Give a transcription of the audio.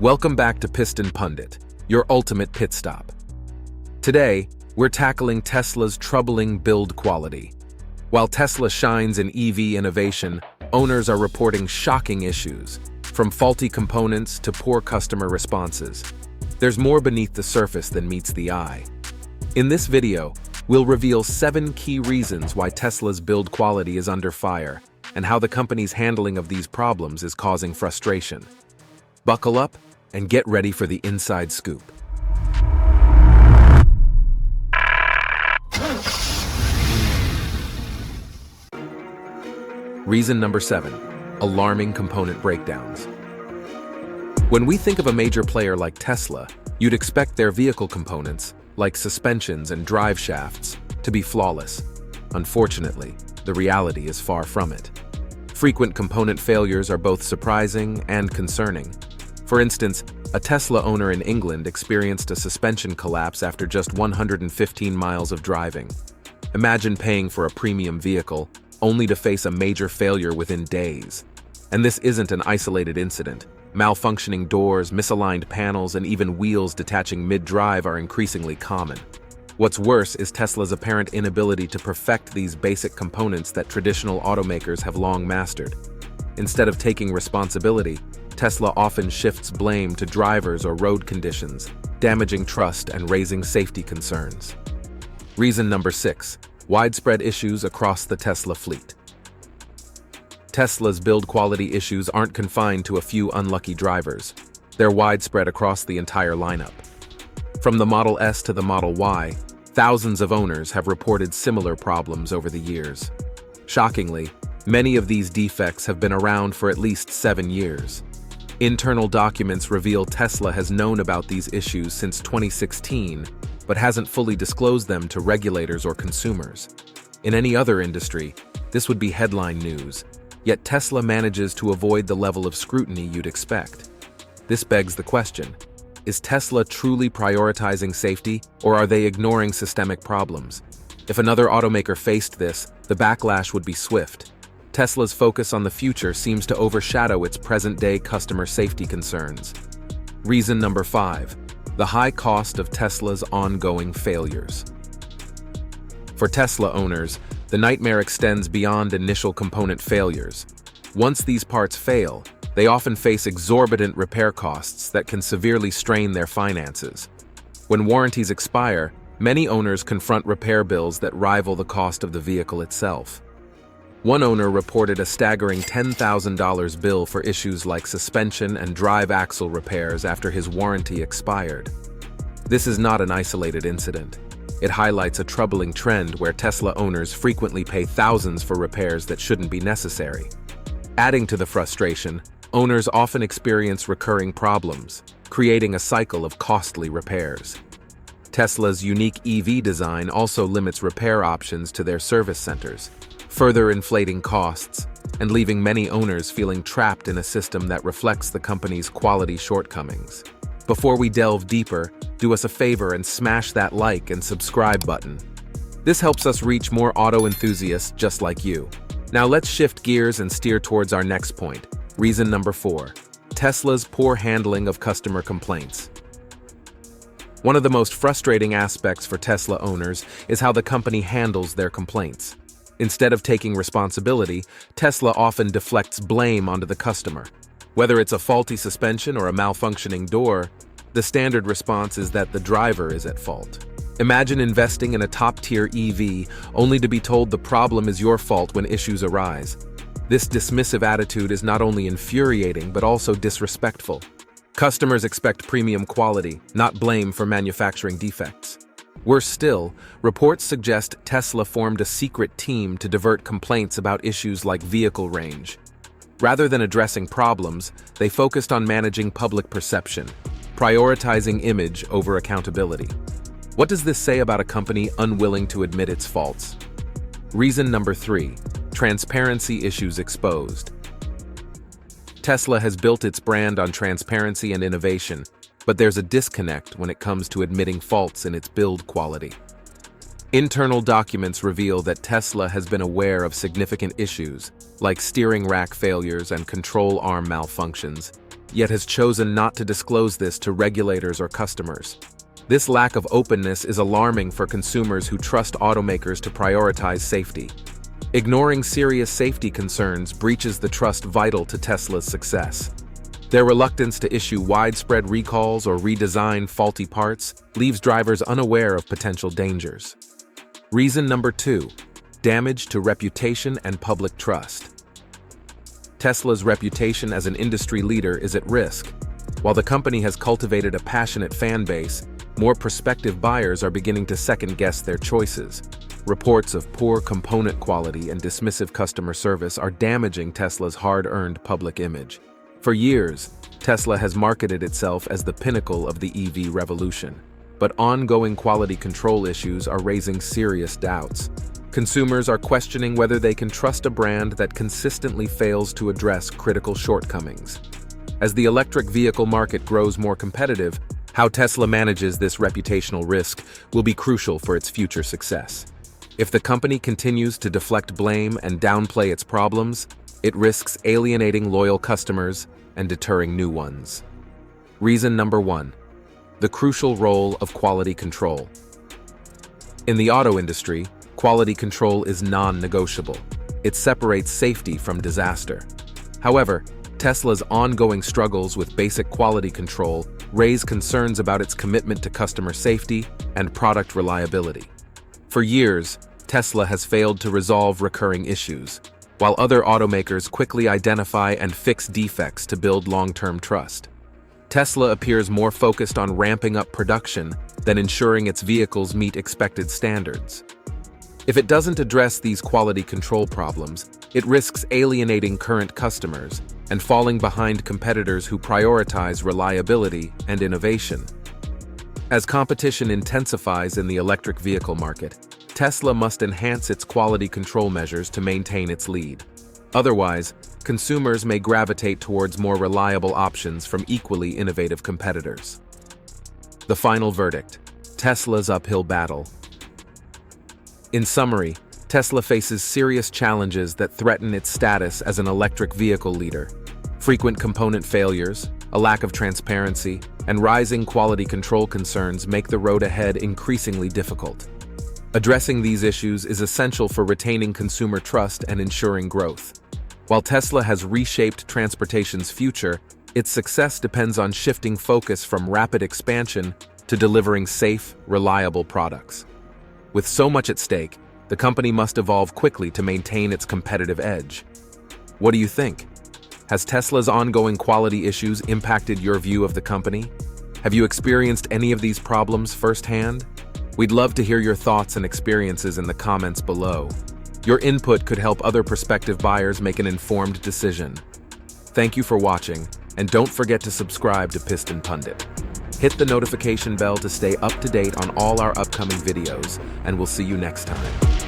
Welcome back to Piston Pundit, your ultimate pit stop. Today, we're tackling Tesla's troubling build quality. While Tesla shines in EV innovation, owners are reporting shocking issues, from faulty components to poor customer responses. There's more beneath the surface than meets the eye. In this video, we'll reveal 7 key reasons why Tesla's build quality is under fire and how the company's handling of these problems is causing frustration. Buckle up and get ready for the inside scoop. Reason number 7, alarming component breakdowns. When we think of a major player like Tesla, you'd expect their vehicle components, like suspensions and drive shafts, to be flawless. Unfortunately, the reality is far from it. Frequent component failures are both surprising and concerning. For instance, a Tesla owner in England experienced a suspension collapse after just 115 miles of driving. Imagine paying for a premium vehicle, only to face a major failure within days. And this isn't an isolated incident. Malfunctioning doors, misaligned panels, and even wheels detaching mid-drive are increasingly common. What's worse is Tesla's apparent inability to perfect these basic components that traditional automakers have long mastered. Instead of taking responsibility, Tesla often shifts blame to drivers or road conditions, damaging trust and raising safety concerns. Reason number 6, widespread issues across the Tesla fleet. Tesla's build quality issues aren't confined to a few unlucky drivers. They're widespread across the entire lineup. From the Model S to the Model Y, thousands of owners have reported similar problems over the years. Shockingly, many of these defects have been around for at least 7 years. Internal documents reveal Tesla has known about these issues since 2016, but hasn't fully disclosed them to regulators or consumers. In any other industry, this would be headline news, yet Tesla manages to avoid the level of scrutiny you'd expect. This begs the question, is Tesla truly prioritizing safety, or are they ignoring systemic problems? If another automaker faced this, the backlash would be swift. Tesla's focus on the future seems to overshadow its present-day customer safety concerns. Reason number 5, the high cost of Tesla's ongoing failures. For Tesla owners, the nightmare extends beyond initial component failures. Once these parts fail, they often face exorbitant repair costs that can severely strain their finances. When warranties expire, many owners confront repair bills that rival the cost of the vehicle itself. One owner reported a staggering $10,000 bill for issues like suspension and drive axle repairs after his warranty expired. This is not an isolated incident. It highlights a troubling trend where Tesla owners frequently pay thousands for repairs that shouldn't be necessary. Adding to the frustration, owners often experience recurring problems, creating a cycle of costly repairs. Tesla's unique EV design also limits repair options to their service centers, further inflating costs and leaving many owners feeling trapped in a system that reflects the company's quality shortcomings. Before we delve deeper, do us a favor and smash that like and subscribe button. This helps us reach more auto enthusiasts just like you. Now let's shift gears and steer towards our next point. Reason number 4, Tesla's poor handling of customer complaints. One of the most frustrating aspects for Tesla owners is how the company handles their complaints. Instead of taking responsibility, Tesla often deflects blame onto the customer. Whether it's a faulty suspension or a malfunctioning door, the standard response is that the driver is at fault. Imagine investing in a top-tier EV only to be told the problem is your fault when issues arise. This dismissive attitude is not only infuriating but also disrespectful. Customers expect premium quality, not blame for manufacturing defects. Worse still, reports suggest Tesla formed a secret team to divert complaints about issues like vehicle range. Rather than addressing problems, they focused on managing public perception, prioritizing image over accountability. What does this say about a company unwilling to admit its faults? Reason number 3, transparency issues exposed. Tesla has built its brand on transparency and innovation, but there's a disconnect when it comes to admitting faults in its build quality. Internal documents reveal that Tesla has been aware of significant issues, like steering rack failures and control arm malfunctions, yet has chosen not to disclose this to regulators or customers. This lack of openness is alarming for consumers who trust automakers to prioritize safety. Ignoring serious safety concerns breaches the trust vital to Tesla's success. Their reluctance to issue widespread recalls or redesign faulty parts leaves drivers unaware of potential dangers. Reason number 2: damage to reputation and public trust. Tesla's reputation as an industry leader is at risk. While the company has cultivated a passionate fan base, more prospective buyers are beginning to second-guess their choices. Reports of poor component quality and dismissive customer service are damaging Tesla's hard-earned public image. For years, Tesla has marketed itself as the pinnacle of the EV revolution, but ongoing quality control issues are raising serious doubts. Consumers are questioning whether they can trust a brand that consistently fails to address critical shortcomings. As the electric vehicle market grows more competitive, how Tesla manages this reputational risk will be crucial for its future success. If the company continues to deflect blame and downplay its problems, it risks alienating loyal customers and deterring new ones. Reason number 1: the crucial role of quality control. In the auto industry, quality control is non-negotiable. It separates safety from disaster. However, Tesla's ongoing struggles with basic quality control raise concerns about its commitment to customer safety and product reliability. For years, Tesla has failed to resolve recurring issues, while other automakers quickly identify and fix defects to build long-term trust. Tesla appears more focused on ramping up production than ensuring its vehicles meet expected standards. If it doesn't address these quality control problems, it risks alienating current customers and falling behind competitors who prioritize reliability and innovation. As competition intensifies in the electric vehicle market, Tesla must enhance its quality control measures to maintain its lead. Otherwise, consumers may gravitate towards more reliable options from equally innovative competitors. The final verdict: Tesla's uphill battle. In summary, Tesla faces serious challenges that threaten its status as an electric vehicle leader. Frequent component failures, a lack of transparency, and rising quality control concerns make the road ahead increasingly difficult. Addressing these issues is essential for retaining consumer trust and ensuring growth. While Tesla has reshaped transportation's future, its success depends on shifting focus from rapid expansion to delivering safe, reliable products. With so much at stake, the company must evolve quickly to maintain its competitive edge. What do you think? Has Tesla's ongoing quality issues impacted your view of the company? Have you experienced any of these problems firsthand? We'd love to hear your thoughts and experiences in the comments below. Your input could help other prospective buyers make an informed decision. Thank you for watching, and don't forget to subscribe to Piston Pundit. Hit the notification bell to stay up to date on all our upcoming videos, and we'll see you next time.